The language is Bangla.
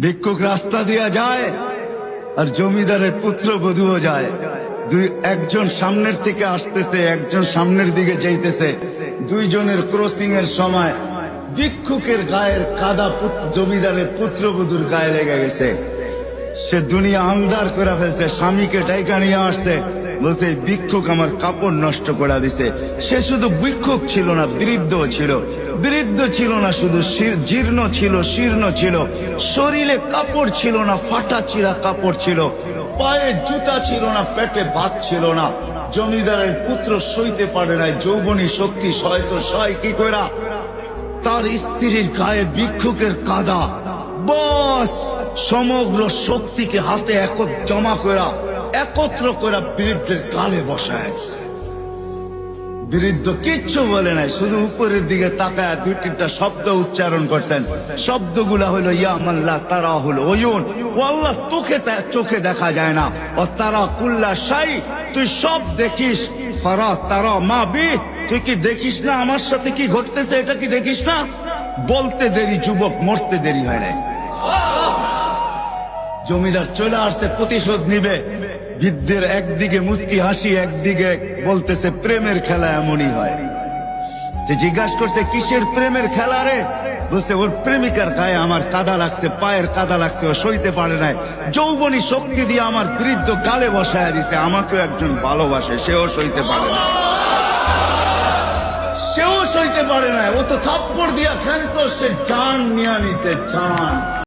ভিক্ষুক রাস্তা দিয়া যায় আর জমিদারের পুত্রবধূও যায়। একজন সামনের থেকে আসতেছে, একজন সামনের দিকে যাইতেছে। দুইজনের ক্রসিং এর সময় ভিক্ষুকের গায়ের কাদা জমিদারের পুত্রবধূর গায়ে লেগে গেছে। সে দুনিয়া আন্ধার করে ফেলছে, স্বামীকে ডাইকা নিয়ে আসছে, বলছে ভিক্ষুক আমার কাপড় নষ্ট করে দিছে। সে শুধু ভিক্ষুক ছিল না, বৃদ্ধ ছিল। বৃদ্ধ ছিল না শুধু, জীর্ণ ছিল, শীর্ণ ছিল, শরীরে কাপড় ছিল না, ফাটা চিরা কাপড় ছিল, পায়ে জুতা ছিল না, পেটে ভাত ছিল না। জমিদারের পুত্র সইতে পারে নাই, যৌবনী শক্তি সয় কি কইরা তার স্ত্রীর গায়ে ভিক্ষুকের কাদা, বস সমগ্র শক্তিকে হাতে একত্র করা বৃদ্ধের গালে বসায়। বৃদ্ধ কিচ্ছু বলে নাই, শুধু উপরের দিকে তাকায় দুই তিনটা শব্দ উচ্চারণ করছেন। শব্দগুলা হলো ইয়া মাল্লা তারা হলো ওয়ুন, ও আল্লাহ চোখে দেখা যায় না, ও তারা কুল্লা শাই, তুই সব দেখিস, ফারা তারা মা বি, তুই কি দেখিস না আমার সাথে কি ঘটতেছে, এটা কি দেখিস না? বলতে দেরি যুবক, মরতে দেরি হয় নাই। জমিদার চলে আসছে, প্রতিশোধ নিবে। বৃদ্ধের একদিকে মুস্কি হাসি, একদিকে বলতেছে প্রেমের খেলা এমনই হয়। জিজ্ঞাসা করছে কিসের প্রেমের খেলা রে? বলছে ওর প্রেমিকার গায়ে আমার কাদা লাগছে, পায়ের কাদা লাগছে, ও সইতে পারে নাই, যৌবনী শক্তি দিয়ে আমার বৃদ্ধ গালে বসায় দিছে। আমাকেও একজন ভালোবাসে, সেও সইতে পারে না, সেও সইতে পারে না। ও তো থাপ্পড় দিয়া খ্যান করছে, জান নিয়ে নিছে, জান।